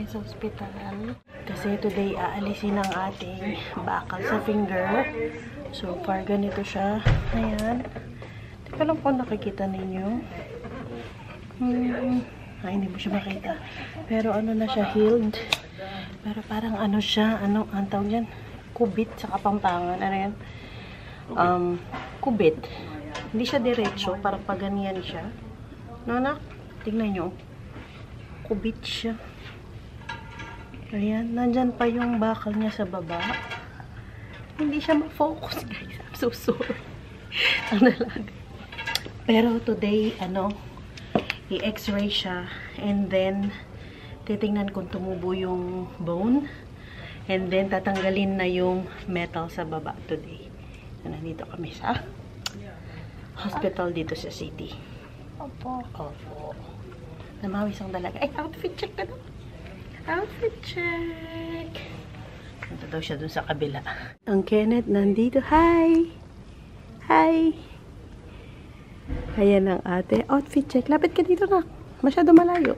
kami sa ospital. Kasi today aalisin ang ating bakal sa finger. So far ganito siya. Ayan. Hindi ko alam kung nakikita ninyo. Ay, hindi mo siya makita. Pero ano na siya, healed. Pero parang ano siya, ano, ang tawag yan? Kubit sa Kapampangan. Ano yan? Kubit. Hindi siya diretso, parang paganyan siya. No, anak? Tingnan nyo. Kubit siya. Ayan, nandyan pa yung bakal niya sa baba. Hindi siya ma-focus, guys. I'm so sorry. Ang nalaga. Pero today, ano, i-x-ray siya. And then, titingnan kung tumubo yung bone. And then, tatanggalin na yung metal sa baba today. So, nandito kami sa hospital dito sa city. Opo. Opo. Namawis ang dalaga. Ay, outfit check ka na. Outfit check. Punta daw siya dun sa kabila. Ang Kenneth nandito. Hi! Hi! Ayan ang ate. Outfit check. Lapit ka dito na. Masyado malayo.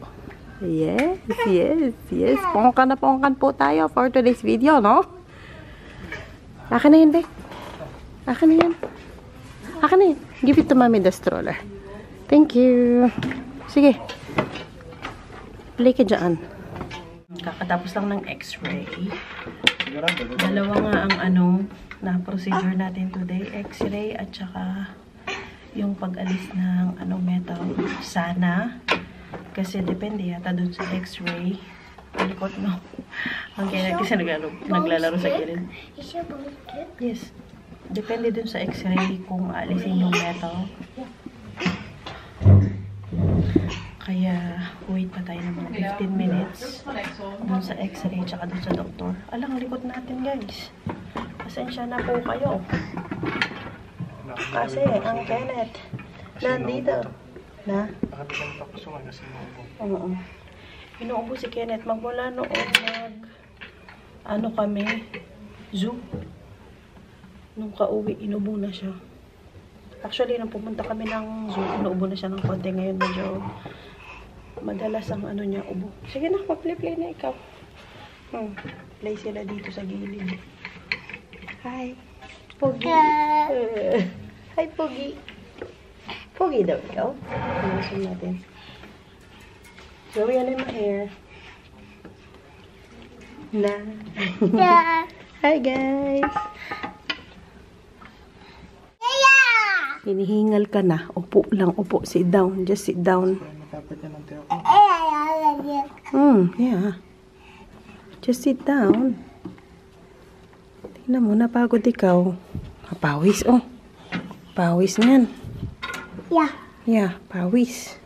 Yes, yes, yes. Pongkan na pongkan po tayo for today's video, no? Akin na yun, Bek. Akin na yan. Akin na yan. Give it to mommy the stroller. Thank you. Sige. Play ka dyan. Kakatapos lang ng x-ray. Dalawa nga ang ano na procedure natin today. X-ray at saka yung pag-alis ng ano metal. Sana. Kasi depende yata dun sa x-ray. Palikot, no? Ang kaya kasi naglalaro sa gilid. Yes. Depende dun sa x-ray kung aalisin yung metal. Kaya, wait pa tayo ng mga 15 minutes dun sa x-ray tsaka dun sa doktor. Alang likod natin, guys. Pasensya na po kayo. Kasi, ang Kenneth nandito. Na? Oo. Inuubo si Kenneth. Magmula noon ano kami, zoo. Nung kauwi, inubo na siya. Actually, nung pumunta kami ng zoo, inuubo na siya ng konti. Ngayon, medyo madalas ang ano niya, ubo. Sige na, mag-play na ikaw. Play sila dito sa gilid. Hi. Pogi. Hi, Pogi. Pogi daw ikaw. Pinasin natin. So, yan ay my hair. Na. Hi, guys. Hinihingal ka na. Upo lang, upo. Sit down. Just sit down. Yeah. Just sit down. Tingnan mo, napagod ikaw. Pawis, oh. Pawis niyan. Yeah, pawis.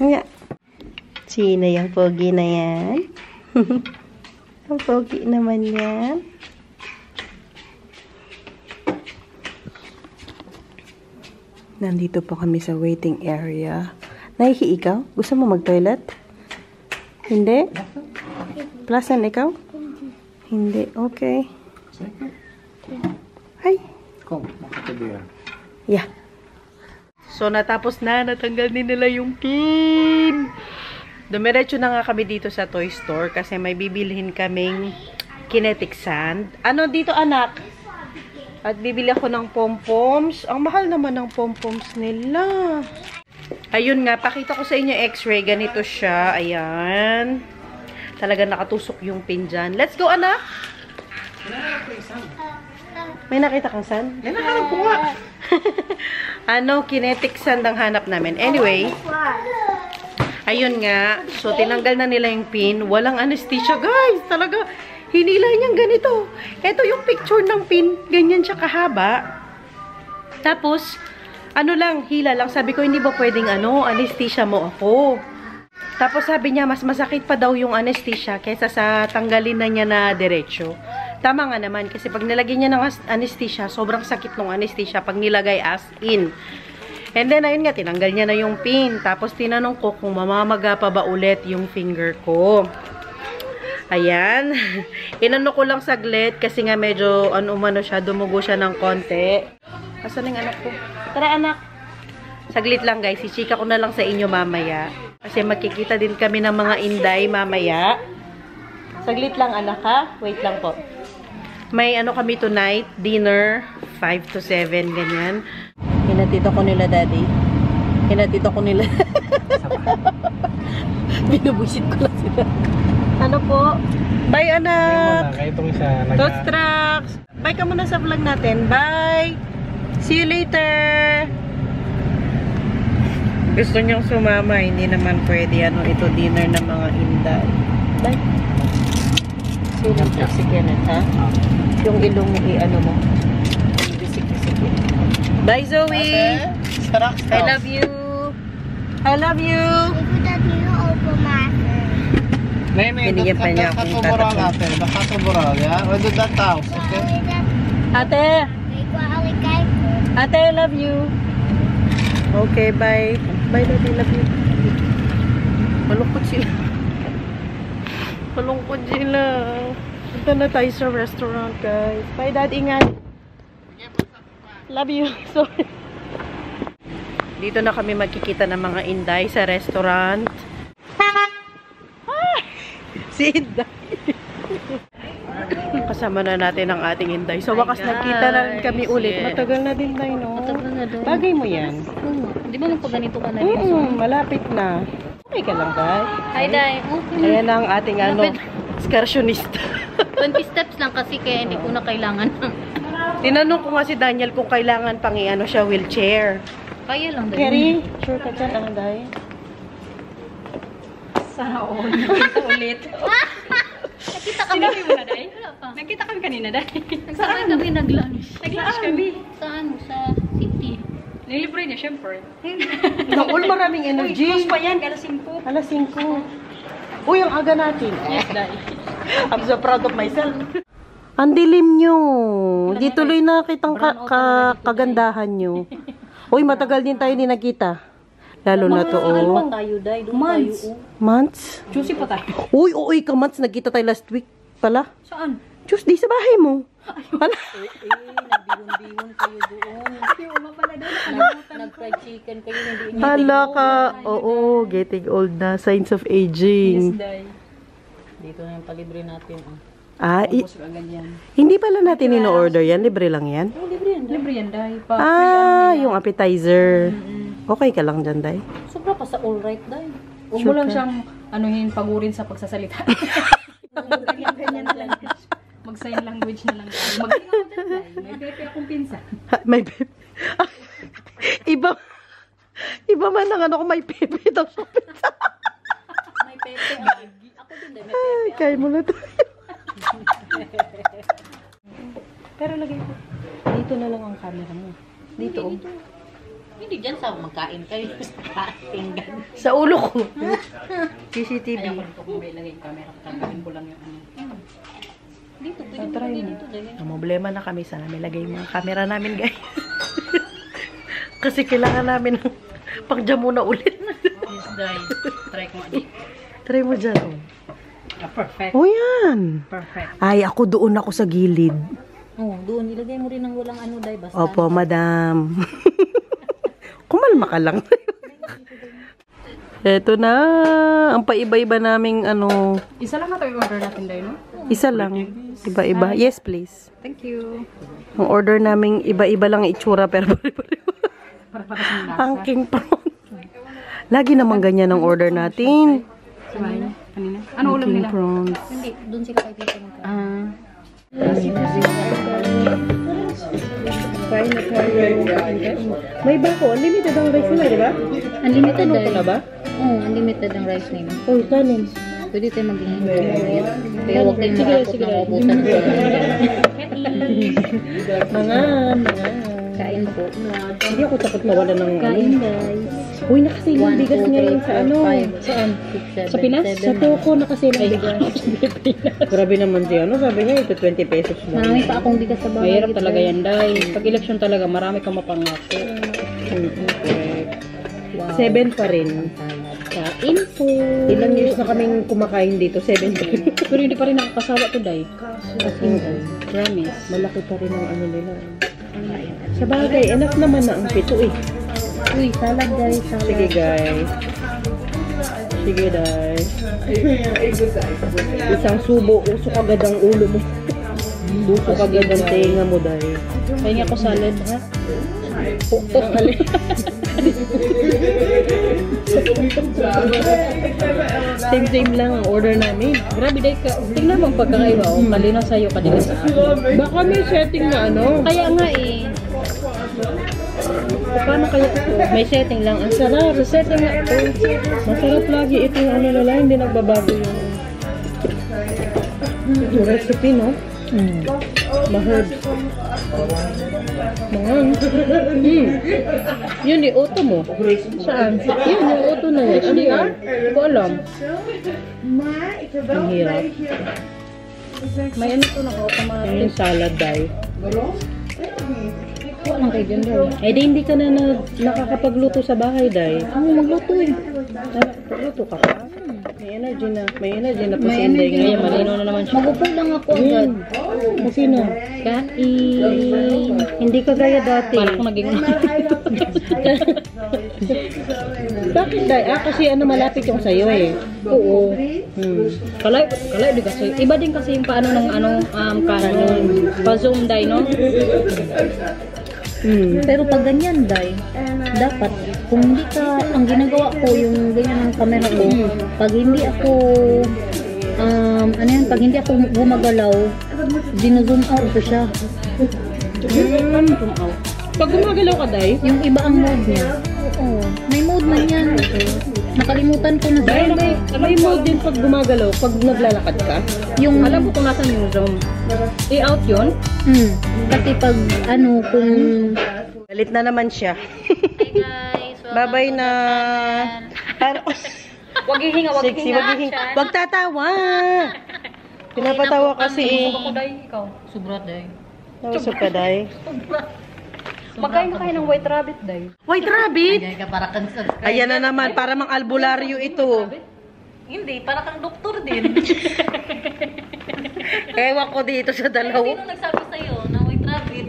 Yeah. Sino yung pogi na yan? Ang pogi naman yan. Nandito po kami sa waiting area. Nahihi ikaw? Gusto mo mag-toilet? Hindi? Plasan ikaw? Hindi. Okay. Hi. Yeah. So, natapos na. Natanggal din nila yung pin. Dumiretso na nga kami dito sa toy store kasi may bibilhin kaming kinetic sand. Ano dito, anak? At bibili ako ng pom-poms. Ang mahal naman ng pom-poms nila. Ayun nga, pakita ko sa inyo x-ray. Ganito siya. Ayan. Talaga nakatusok yung pin dyan. Let's go, anak! May nakita kang sand? May nahanap ko nga. Ano, kinetic sand ang hanap namin. Anyway, ayun nga. So, tinanggal na nila yung pin. Walang anesthesia, guys. Talaga, hinila niyang ganito. Ito yung picture ng pin. Ganyan siya kahaba. Tapos, ano lang, hila lang. Sabi ko, hindi ba pwedeng anesthesia mo ako? Tapos sabi niya, mas masakit pa daw yung anesthesia kaysa sa tanggalin na niya na diretso. Tama nga naman, kasi pag nilagay niya ng anesthesia, sobrang sakit ng anesthesia pag nilagay as in. And then, ayun nga, tinanggal niya na yung pin. Tapos, tinanong ko kung mamamaga pa ba ulit yung finger ko. Ayan. Inano ko lang saglit kasi nga medyo, umano siya, dumugo siya ng konti. Asan yung anak ko? Tara, anak. Saglit lang, guys. I-chika ko na lang sa inyo mamaya. Kasi magkikita din kami ng mga inday mamaya. Saglit lang anak ha. Wait lang po. May ano kami tonight, dinner, 5 to 7, ganyan. Hinatid ako nila daddy. Hinatid ako nila. Binubusit ko lang sila. Ano po? Bye anak! Toast trucks! Bye ka muna sa vlog natin. Bye! See you later! Gusto niyang sumama, hindi naman pwede. Ano ito, dinner ng mga inday. Bye! See you later, si Kenneth, ha? Yung ilong mo, ano mo. Bisik-bisik. Bye, Zoe! I love you! I love you! Binigyan pa niya akong tatakot. Ate! Ate, I love you! Okay, bye. Bye, Daddy, love you. Malungkot sila. Malungkot sila. Punta na tayo sa restaurant, guys. Bye, Dad. Ingat. Love you. Sorry. Dito na kami magkikita ng mga inday sa restaurant. Ah! Si Inday. Kasama na natin ang ating inday. So, wakas nagkita na kami ulit. Matagal na din tayo, no? Matagal na din. Bagay mo yan. Di ba magpaganito ka na rin? Malapit na. Okay ka lang, guys. Hi, Day. Ayan ang ating excursionista. 20 steps lang kasi kaya hindi ko na kailangan. Tinanong ko nga si Daniel kung kailangan pang i-ano siya, wheelchair. Kaya lang, Day. Kerry, sure ka dyan, Day? Sana all. Nakita ulit. Nakita kami. Sinabi mo na, Day? Wala pa. Nakita kami kanina, Day. Nagsabay kami nag-lunch. Nag-lunch kami. Saan? Sa city. Nilibre niya, syempre. All maraming energy. Uy, pa yan. Alas 5. Alas 5. Uy, ang aga natin. Yes, Day. I'm so proud of myself. Ang dilim nyo. Di tuloy nakitang kagandahan nyo. Uy, matagal din tayo hindi nakita. Lalo na to, oh. Tayo, Day. Months? Months? Juicy pa tayo. Uy, ka-months. Nagkita tayo last week pala. Saan? Tuesday sa bahay mo. Pala. Nagbihon-bihon kayo doon. Hindi mo pala doon. Nag-fried chicken kayo. Hala ka. Oo, getting old na. Signs of aging. Yes, Day. Dito na yung palibre natin. Ah, hindi pala natin ino-order yan. Libre lang yan. Libre yan, Day. Libre yan, Day. Yung appetizer. Okay ka lang dyan, Day? Sobra pa sa all right, Day. Huwag mo lang siyang pagurin sa pagsasalita. Ganyan lang. Mag-sign language na lang. Mag-sign Day. May pepe akong pinsan. May pepe. Iba man ang ano ko may pepe daw sa pizza. May pepe. Ako din, Day. May pepe. Ay, kaya mo na tayo. Pero lagay ko. Dito na lang ang camera mo. Dito. Hindi dyan sa magkain kayo. Sa kain. Sa ulo ko. CCTV. Ayaw ko nito kung may lagay yung camera. Tanggalin ko lang yung ano. Dito, pwede mo lagay dito. Ang problema na kami. Sana may lagay yung mga camera namin, guys. Kasi kailangan namin ng pang-jam muna ulit. Yes, Day. Try ko nga dito. Try mo dyan, oh. Perfect. Oh, yan. Perfect. Ay, doon ako sa gilid. Oh, doon. Ilagay mo rin ng walang ano, Day. Basta. Opo, madam. Kumalma ka lang. Eto na. Ang paiba-iba naming ano. Isa lang na ito yung order natin, Day, no? Isa lang. Iba-iba. Yes, please. Thank you. Ang order naming iba-iba lang ang itsura pero pare-pareho. Para sa lasa. Ang king prawn. Lagi naman ganyan ang order natin. Kanina? Ano ulam nila? Prawns. Hindi, doon sila kay Tito magkain. May bako. Unlimited ang rice nila, di ba? Unlimited, Day. Ano ba? Oo, unlimited ang rice nila. Oh, kanin. Pwede tayo maging pero huwag kayong matakot na mabutan sa kain po. Hindi ako takot mawala ng Kain, guys. Uy, nakasilang bigas ngayon sa ano? Saan? Sa Pinas? Sa Toko nakasilang bigas. Grabe naman siya. Ano sabi niya? Ito 20 pesos lang. Marami pa akong bigas sa bahay. Mahirap talaga yan, Day. Pag election talaga, marami kang mapangako. 7 pa rin. Kain po. Ilang years na kaming kumakain dito? 7 pa rin. Pero hindi pa rin nakakasawa to, Day. Promise. Malaki pa rin ang ano nila. Sa bagay, enough naman na ang pito eh. Uy, salad, guys. Salad. Sige guys. Sige, Day. Isang subo, usok agad ang ulo mo. Usok agad ang tenga mo, Day. Pahinga ko salad, ha? Puktok kali. Same lang ang order namin. Grabe, day ka. Tingnan mo ang pagkakaiba. Oh, malinaw sa'yo kanila sa akin. Baka may setting na ano. Kaya nga eh. Paano kaya ito? May setting lang. Ang sarap. Setting na ito. Masarap lagi ito yung ano nila. Hindi nagbabago yung recipe, no? Ma-herb. Yun, i-auto mo. Saan? Yun, yung auto na yun. Ano yan? Hindi ko alam. Ang hirap. May ano ito naka-automatic. Yung salad, Day. Walang kay ganda. Eh, di hindi ka na nakakapagluto sa bahay, Day. Ano magluto eh? Nakakapagluto ka pa? May energy na. May energy na po May si Inday energy ngayon. na. Malino na naman siya. Magupo lang ako agad. Kasi na. Kain. Hindi ka gaya dati. Parang ako naging Bakit, Day? Kasi ano malapit yung sa'yo eh. Oo. Kalay. Kalay din kasi. Iba din kasi yung paano ng kanon. Pa-zoom day, no? Pero pag ganyan, day, dapat, kung hindi ka, ang ginagawa ko, yung ganyan ng camera ko, pag hindi ako, pag hindi ako gumagalaw, dino-zoom out ko siya. Zoom out. Pag gumagalaw ka, Day, Yung iba ang mode niya. Oo. May mode man yan. Nakalimutan ko na Day, may mode din pag gumagalaw, pag naglalakad ka. yung Alam ko kung nasan yung zoom. I-out yun? Kasi pag kung Galit na naman siya. Hi guys, Bye-bye na. Wag hihinga, wag Sexy, hihinga. wag tatawa. Pinapatawa kasi eh. Ikaw. sobra day. Nawasok ka, Day. Magkain na kayo ng white rabbit, day. White rabbit? Kaya ka para kang Ayan na naman, para mang albularyo ito. Hindi, para kang doktor din. Ewan ko dito sa dalaw. Sino nagsabi sa'yo na white rabbit?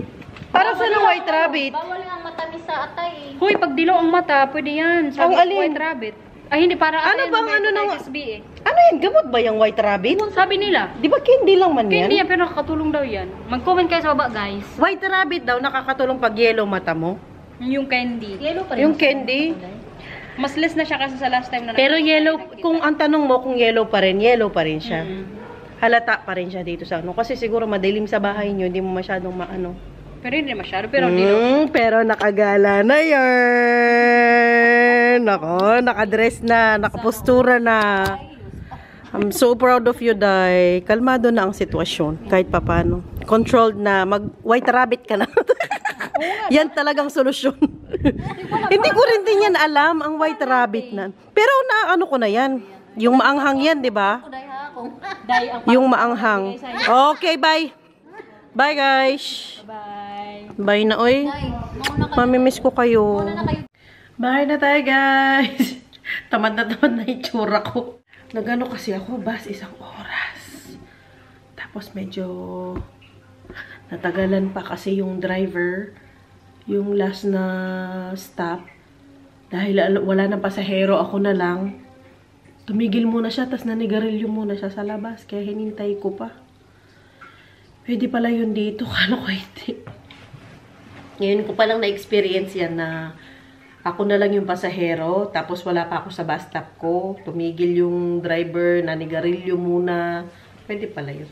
Para sa ng white rabbit? Bawal nga ang matamis sa atay. Hoy, pag dilaw ang mata, pwede yan. Sabi Ang alin? white rabbit. Ay, hindi, para Ano atay bang may ano ng... HSB eh. Ano yan? Gamot ba yung white rabbit? Sabi nila. Di ba candy lang man Kaya hindi yan? yan, pero nakakatulong daw yan. Mag-comment kayo sa baba, guys. White rabbit daw nakakatulong pag yellow mata mo. Yung candy. Yellow pa rin. Yung candy. Mas less na siya kasi sa last time na Pero yellow, kung ang tanong mo kung yellow pa rin siya. Halata pa rin siya dito sa ano. Kasi siguro madilim sa bahay nyo, hindi mo masyadong maano. Pero hindi masyado, pero dilaw. Pero nakagala na yan. Nako, nakadress na, nakapostura na. I'm so proud of you, Day. Kalmado na ang sitwasyon, kahit papano. Controlled na, mag-white rabbit ka na. Yan talagang solusyon. Hindi ko rin din yan alam, ang white rabbit na. Pero naano ko na yan. Yung maanghang yan, di ba? Yung maanghang. Okay, bye. Bye, guys. Bye. Bye na, oy. Mamimiss ko kayo. Bye na tayo, guys. Tamad na itsura ko. Nagano kasi ako, bus 1 oras. Tapos medyo natagalan pa kasi yung driver. Yung last na stop. Dahil wala nang pasahero, ako na lang. Tumigil muna siya, tas nanigarilyo muna siya sa labas. Kaya hinintay ko pa. Pwede pala yun dito. Kala ko hindi. Ngayon ko palang na-experience yan na ako na lang yung pasahero. Tapos wala pa ako sa bus stop ko. Tumigil yung driver, nanigarilyo muna. Pwede pala yun.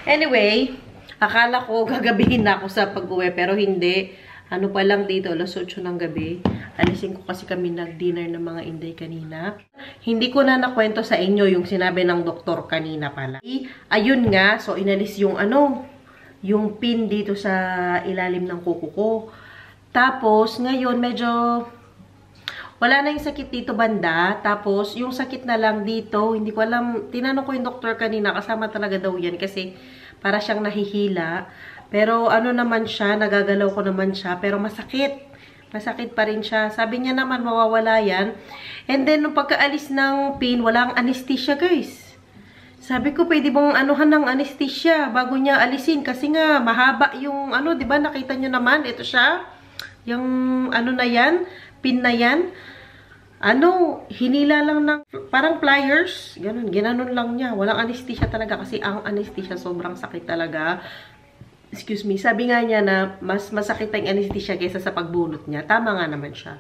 Anyway, akala ko gagabihin na ako sa pag-uwi. Pero hindi. Ano pa lang dito, alas 8 ng gabi. Alisin ko kasi kami nag-dinner ng mga Inday kanina. Hindi ko na nakwento sa inyo yung sinabi ng doktor kanina pala. Ayun nga, so inalis yung yung pin dito sa ilalim ng kuko ko. Tapos, ngayon medyo wala na yung sakit dito banda. Tapos, yung sakit na lang dito, hindi ko alam, tinanong ko yung doktor kanina, kasama talaga daw yan kasi para siyang nahihila. Pero ano naman siya, nagagalaw ko naman siya, pero masakit. Masakit pa rin siya. Sabi niya naman, mawawala yan. And then, nung pagkaalis ng pin, walang anesthesia, guys. Sabi ko, pwede bang anuhan ng anesthesia bago niya alisin? Kasi nga, mahaba yung, di ba, nakita niyo naman, ito siya. Yung, na yan, pin na yan. hinila lang ng parang pliers. Ganun, ginanon lang niya. Walang anesthesia talaga kasi ang anesthesia sobrang sakit talaga. Excuse me. Sabi nga niya na mas masakit ang anesthesia kaysa sa pagbunot niya. Tama nga naman siya.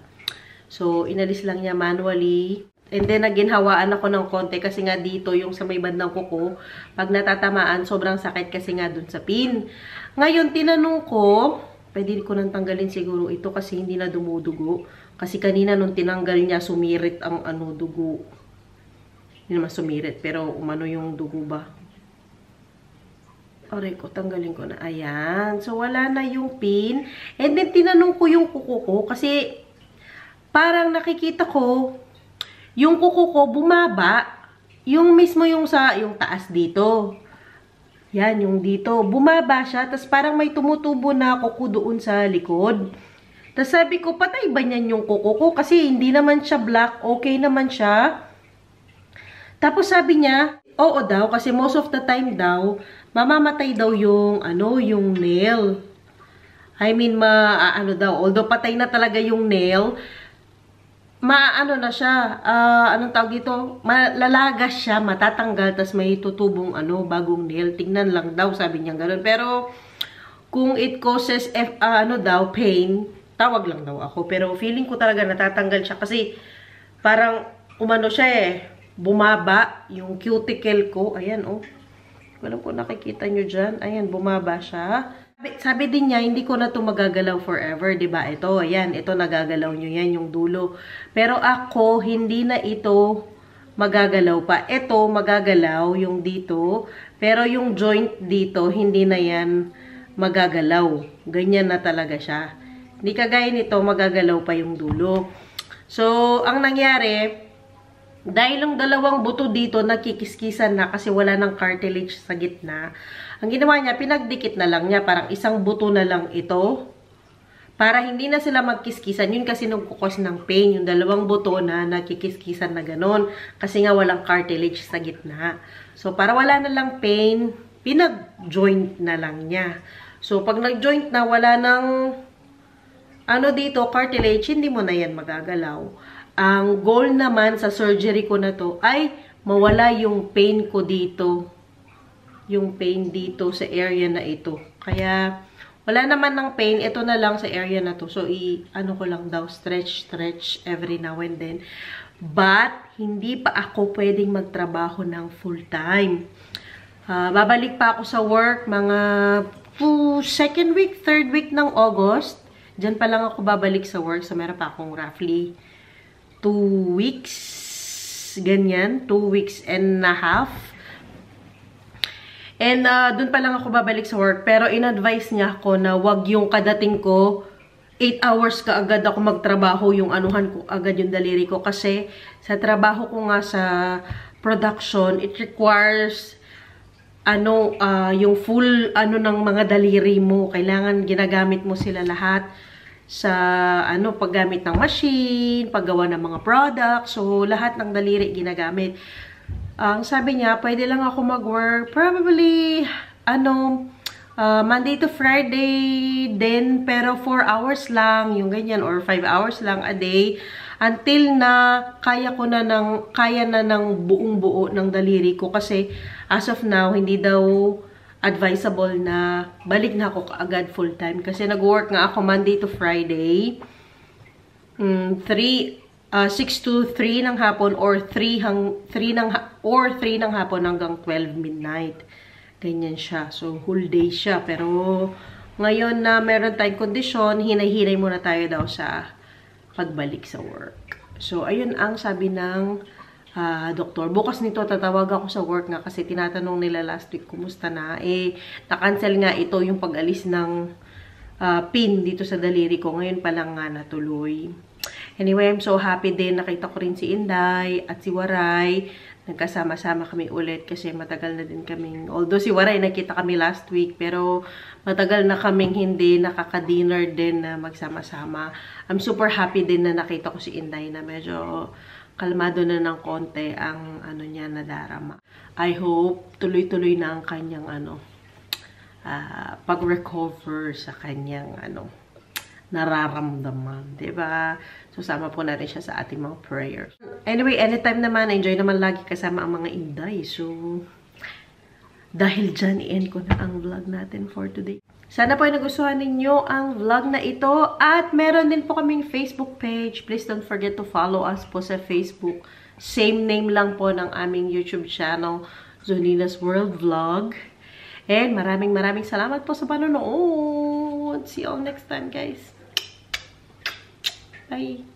So, inalis lang niya manually. And then, naginhawaan ako ng konti kasi nga dito, yung sa may bandang kuko, pag natatamaan, sobrang sakit kasi nga dun sa pin. Ngayon, tinanong ko, pwede ko nang tanggalin siguro ito kasi hindi na dumudugo. Kasi kanina nung tinanggal niya, sumirit ang dugo. Hindi naman sumirit, pero umano yung dugo ba? Aray ko, tanggalin ko na. Ayan. So, wala na yung pin. And then, tinanong ko yung kuko ko kasi parang nakikita ko yung kuko ko bumaba. Yung mismo yung taas dito. Yan, yung dito. Bumaba siya. Tapos parang may tumutubo na kuko doon sa likod. Tapos sabi ko, patay ba niyan yung kuko ko? Kasi hindi naman siya black. Okay naman siya. Tapos sabi niya, oo daw. Kasi most of the time daw, mamamatay daw yung, yung nail. I mean, although patay na talaga yung nail, na siya, anong tawag dito? Malalagas siya, matatanggal, tas may tutubong, bagong nail. Tingnan lang daw, sabi niya gano'n. Pero, kung it causes, pain, tawag lang daw ako. Pero, feeling ko talaga natatanggal siya kasi, parang, siya bumaba, yung cuticle ko. Ayan, Alam ko nakikita nyo dyan. Ayan, bumaba siya. Sabi din niya, hindi ko na ito magagalaw forever, diba? Ito, ayan, ito nagagalaw nyo yan, yung dulo. Pero ako, hindi na ito magagalaw pa. Ito, magagalaw, yung dito. Pero yung joint dito, hindi na yan magagalaw. Ganyan na talaga siya. Hindi kagaya nito, magagalaw pa yung dulo. So, ang nangyari, dahil yung dalawang buto dito, nakikiskisan na kasi wala ng cartilage sa gitna. Ang ginawa niya, pinagdikit na lang niya. Parang isang buto na lang ito. Para hindi na sila magkiskisan. Yun kasi nagkukos ng pain. Yung dalawang buto na nakikiskisan na ganon. Kasi nga walang cartilage sa gitna. So, para wala na lang pain, pinag-joint na lang niya. So, pag nag-joint na, wala ng dito, cartilage, hindi mo na yan magagalaw. Ang goal naman sa surgery ko na to ay mawala yung pain ko dito. Yung pain dito sa area na ito. Kaya, wala naman ng pain. Ito na lang sa area na to. So, ko lang daw, stretch every now and then. But, hindi pa ako pwedeng magtrabaho ng full time. Babalik pa ako sa work mga second week, third week ng August. Diyan pa lang ako babalik sa work. So, meron pa akong roughly 2 weeks. Ganyan. 2 weeks and a half. And dun pa lang ako babalik sa work. Pero in-advise niya ako na wag yung kadating ko, 8 hours ka agad ako magtrabaho, yung anuhan ko agad yung daliri ko. Kasi sa trabaho ko nga sa production, it requires yung full ng mga daliri mo. Kailangan ginagamit mo sila lahat sa paggamit ng machine, paggawa ng mga products. So lahat ng daliri ginagamit. Ang sabi niya, pwede lang ako mag-work probably Monday to Friday din, pero 4 hours lang, yung ganyan, or 5 hours lang a day, until na kaya na ng buong-buo ng daliri ko. Kasi as of now, hindi daw advisable na balik na ako kaagad full-time. Kasi nag-work nga ako Monday to Friday, 6 to 3 ng hapon or 3 ng hapon hanggang 12 midnight. Ganyan siya. So, whole day siya. Pero, ngayon na meron tayong kondisyon, hinay-hinay muna tayo daw sa pagbalik sa work. So, ayun ang sabi ng doktor. Bukas nito, tatawag ako sa work nga kasi tinatanong nila last week, kumusta na? Na-cancel nga ito yung pag-alis ng pin dito sa daliri ko. Ngayon pa lang nga natuloy. Anyway, I'm so happy din. Nakita ko rin si Inday at si Waray. Nagkasama-sama kami ulit kasi matagal na din kaming, although si Waray nakita kami last week, pero matagal na kaming hindi nakaka-dinner din na magsama-sama. I'm super happy din na nakita ko si Inday na medyo kalmado na ng konti ang niya nadarama. I hope tuloy-tuloy na ang kanyang pag-recover sa kanyang nararamdaman. Diba? So, sama po natin siya sa ating mga prayers. Anyway, anytime naman, enjoy naman lagi kasama ang mga inday. So, dahil dyan, i-end ko na ang vlog natin for today. Sana po ay nagustuhan ninyo ang vlog na ito. At meron din po kaming Facebook page. Please don't forget to follow us po sa Facebook. Same name lang po ng aming YouTube channel, Zonina's World Vlog. And maraming salamat po sa panonood. See you all next time, guys. Bye!